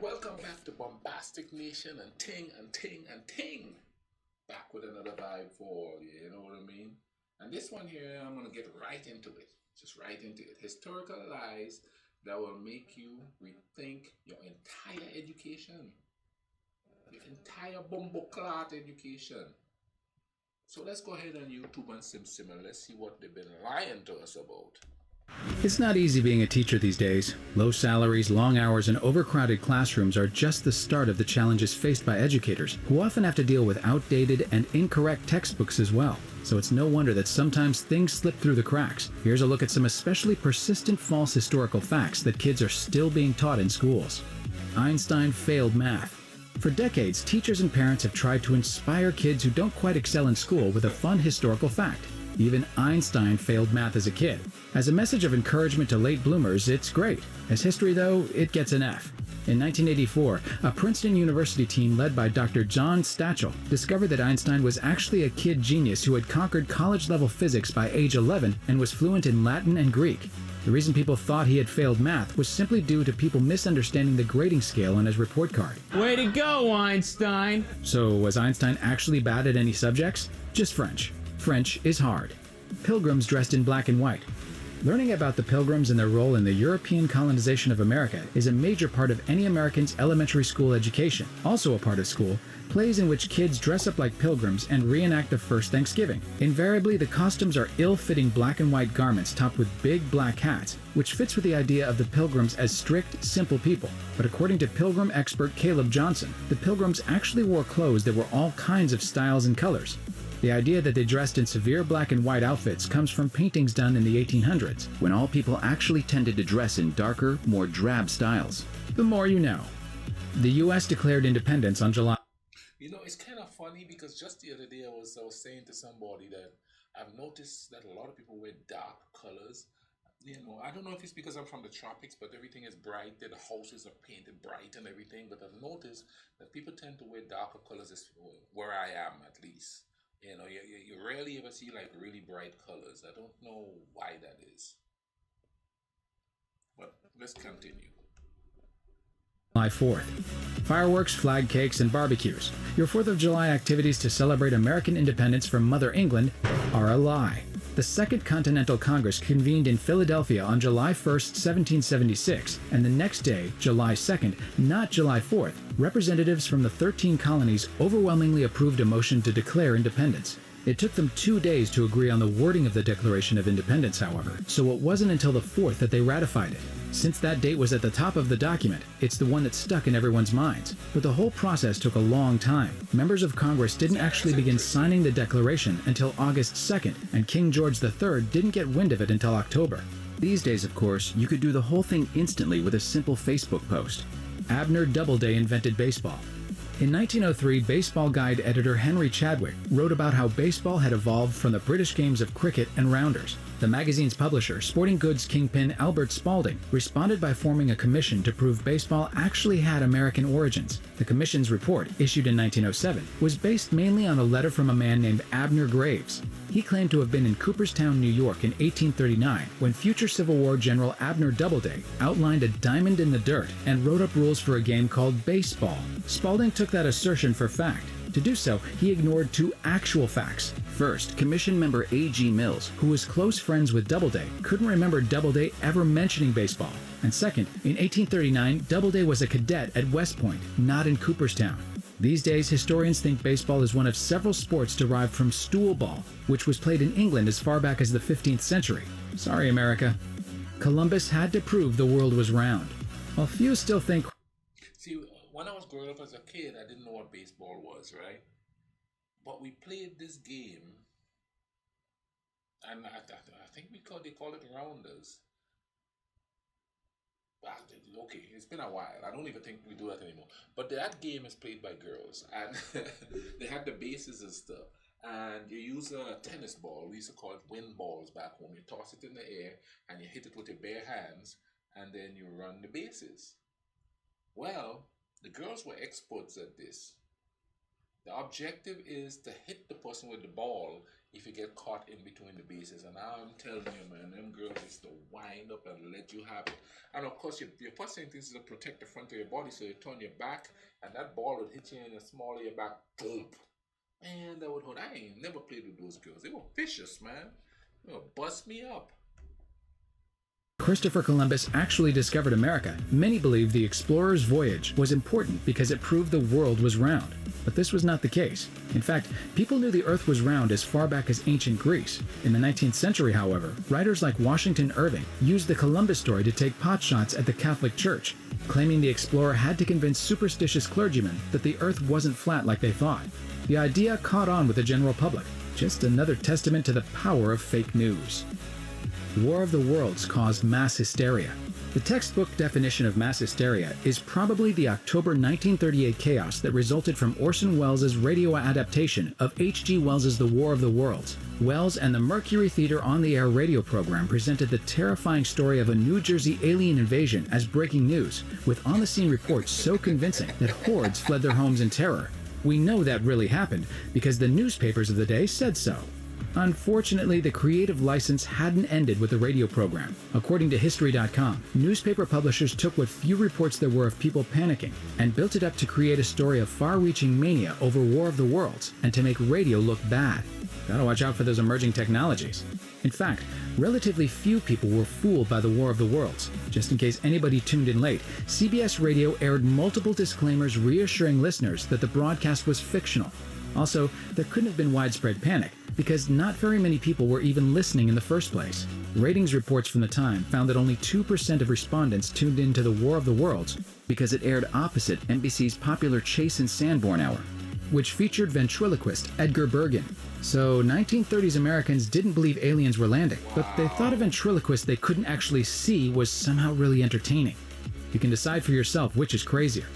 Welcome back to Bombastic Nation and Ting and Ting and Ting. Back with another vibe for you, you know what I mean? And this one here, I'm going to get right into it. Just right into it. Historical lies that will make you rethink your entire education, your entire bumbleclot education. So let's go ahead on YouTube and sim and let's see what they've been lying to us about. It's not easy being a teacher these days. Low salaries, long hours, and overcrowded classrooms are just the start of the challenges faced by educators, who often have to deal with outdated and incorrect textbooks as well. So it's no wonder that sometimes things slip through the cracks. Here's a look at some especially persistent false historical facts that kids are still being taught in schools. Einstein failed math. For decades, teachers and parents have tried to inspire kids who don't quite excel in school with a fun historical fact. Even Einstein failed math as a kid. As a message of encouragement to late bloomers, it's great. As history, though, it gets an F. In 1984, a Princeton University team led by Dr. John Stachel discovered that Einstein was actually a kid genius who had conquered college-level physics by age 11 and was fluent in Latin and Greek. The reason people thought he had failed math was simply due to people misunderstanding the grading scale on his report card. Way to go, Einstein! So, was Einstein actually bad at any subjects? Just French. French is hard. Pilgrims dressed in black and white. Learning about the Pilgrims and their role in the European colonization of America is a major part of any American's elementary school education. Also a part of school, plays in which kids dress up like pilgrims and reenact the first Thanksgiving. Invariably, the costumes are ill-fitting black and white garments topped with big black hats, which fits with the idea of the Pilgrims as strict, simple people. But according to Pilgrim expert Caleb Johnson, the Pilgrims actually wore clothes that were all kinds of styles and colors. The idea that they dressed in severe black and white outfits comes from paintings done in the 1800s, when all people actually tended to dress in darker, more drab styles. The more you know. The U.S. declared independence on July. You know, it's kind of funny because just the other day I was saying to somebody that I've noticed that a lot of people wear dark colors. You know, I don't know if it's because I'm from the tropics, but everything is bright. The houses are painted bright and everything. But I've noticed that people tend to wear darker colors, where I am at least. You know, you rarely ever see like really bright colors. I don't know why that is. But let's continue. July 4th. Fireworks, flag cakes, and barbecues. Your 4th of July activities to celebrate American independence from Mother England are a lie. The Second Continental Congress convened in Philadelphia on July 1st, 1776, and the next day, July 2nd, not July 4th, representatives from the 13 colonies overwhelmingly approved a motion to declare independence. It took them 2 days to agree on the wording of the Declaration of Independence, however, so it wasn't until the 4th that they ratified it. Since that date was at the top of the document, it's the one that stuck in everyone's minds. But the whole process took a long time. Members of Congress didn't actually begin signing the Declaration until August 2nd, and King George III didn't get wind of it until October. These days, of course, you could do the whole thing instantly with a simple Facebook post. Abner Doubleday invented baseball. In 1903, baseball guide editor Henry Chadwick wrote about how baseball had evolved from the British games of cricket and rounders. The magazine's publisher, sporting goods kingpin Albert Spalding, responded by forming a commission to prove baseball actually had American origins. The commission's report, issued in 1907, was based mainly on a letter from a man named Abner Graves. He claimed to have been in Cooperstown, New York in 1839 when future Civil War General Abner Doubleday outlined a diamond in the dirt and wrote up rules for a game called baseball. Spalding took that assertion for fact. To do so, he ignored two actual facts. First, commission member A.G. Mills, who was close friends with Doubleday, couldn't remember Doubleday ever mentioning baseball. And second, in 1839, Doubleday was a cadet at West Point, not in Cooperstown. These days, historians think baseball is one of several sports derived from stool ball, which was played in England as far back as the 15th century. Sorry, America. Columbus had to prove the world was round. While few still think... See, when I was growing up as a kid, I didn't know what baseball was, right? But we played this game, and I think they call it rounders. Okay, it's been a while. I don't even think we do that anymore. But that game is played by girls, and they had the bases and stuff. And you use a tennis ball. We used to call it wind balls back home. You toss it in the air, and you hit it with your bare hands, and then you run the bases. Well, the girls were experts at this. The objective is to hit the person with the ball if you get caught in between the bases. And I'm telling you, man, them girls is to wind up and let you have it. And of course, your first thing is to protect the front of your body, so you turn your back, and that ball would hit you in the small of your back. Boom. Man, that would hold. I ain't never played with those girls. They were vicious, man. They would bust me up. Christopher Columbus actually discovered America, many believe the explorer's voyage was important because it proved the world was round. But this was not the case. In fact, people knew the Earth was round as far back as ancient Greece. In the 19th century, however, writers like Washington Irving used the Columbus story to take potshots at the Catholic Church, claiming the explorer had to convince superstitious clergymen that the Earth wasn't flat like they thought. The idea caught on with the general public. Just another testament to the power of fake news. War of the Worlds caused mass hysteria. The textbook definition of mass hysteria is probably the October 1938 chaos that resulted from Orson Welles' radio adaptation of H.G. Wells' The War of the Worlds. Wells and the Mercury Theater on-the-air radio program presented the terrifying story of a New Jersey alien invasion as breaking news, with on-the-scene reports so convincing that hordes fled their homes in terror. We know that really happened because the newspapers of the day said so. Unfortunately, the creative license hadn't ended with the radio program. According to History.com, newspaper publishers took what few reports there were of people panicking and built it up to create a story of far-reaching mania over War of the Worlds and to make radio look bad. Gotta watch out for those emerging technologies. In fact, relatively few people were fooled by the War of the Worlds. Just in case anybody tuned in late, CBS Radio aired multiple disclaimers reassuring listeners that the broadcast was fictional. Also, there couldn't have been widespread panic, because not very many people were even listening in the first place. Ratings reports from the time found that only 2% of respondents tuned in to the War of the Worlds because it aired opposite NBC's popular Chase and Sanborn Hour, which featured ventriloquist Edgar Bergen. So 1930s Americans didn't believe aliens were landing, but they thought a ventriloquist they couldn't actually see was somehow really entertaining. You can decide for yourself which is crazier.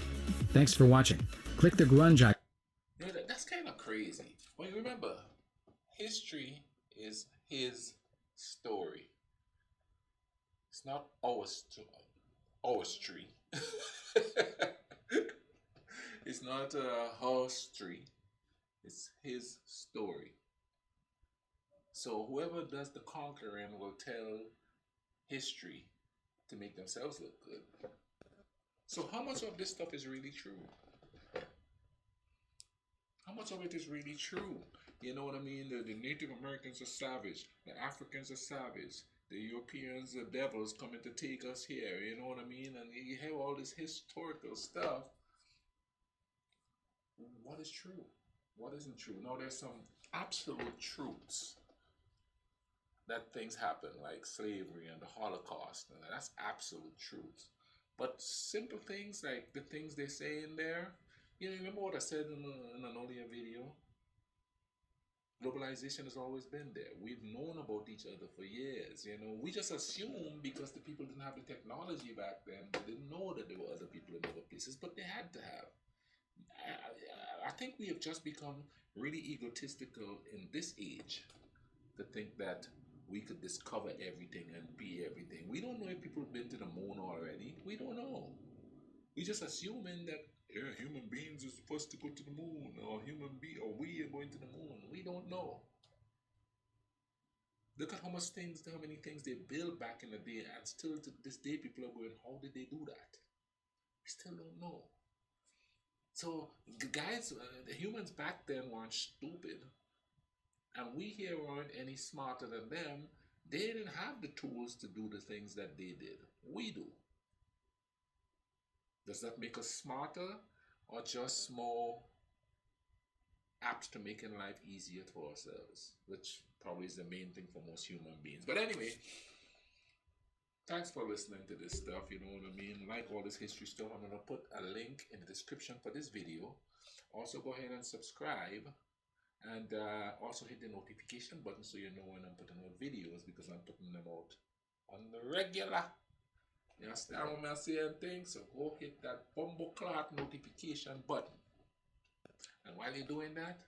Thanks for watching. Click the grunge icon. Yeah, that's kind of crazy. Well, you remember, history is his story. It's not our story. It's not her story. It's his story. So whoever does the conquering will tell history to make themselves look good. So how much of this stuff is really true? How much of it is really true? You know what I mean? The Native Americans are savage. The Africans are savage. The Europeans are devils coming to take us here. You know what I mean? And you have all this historical stuff. What is true? What isn't true? No, there's some absolute truths that things happen, like slavery and the Holocaust. And that's absolute truth. But simple things like the things they say in there, you remember what I said in an earlier video? Globalization has always been there. We've known about each other for years. You know, we just assume because the people didn't have the technology back then, they didn't know that there were other people in other places, but they had to have. I think we have just become really egotistical in this age to think that we could discover everything and be everything. We don't know if people have been to the moon already. We don't know. We just assuming that human beings are supposed to go to the moon, or we are going to the moon. We don't know. Look at how many things they built back in the day, and still to this day people are going, how did they do that? We still don't know. So the guys, the humans back then weren't stupid, and we here weren't any smarter than them. They didn't have the tools to do the things that they did. We do. Does that make us smarter or just more apt to making life easier for ourselves? Which probably is the main thing for most human beings. But anyway, thanks for listening to this stuff. You know what I mean? Like all this history stuff, I'm going to put a link in the description for this video. Also go ahead and subscribe. And also hit the notification button so you know when I'm putting out videos, because I'm putting them out on the regular. You understand what I'm saying? Things? So go hit that bumbleclot notification button. And while you're doing that,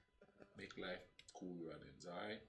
make life cool runnings, alright?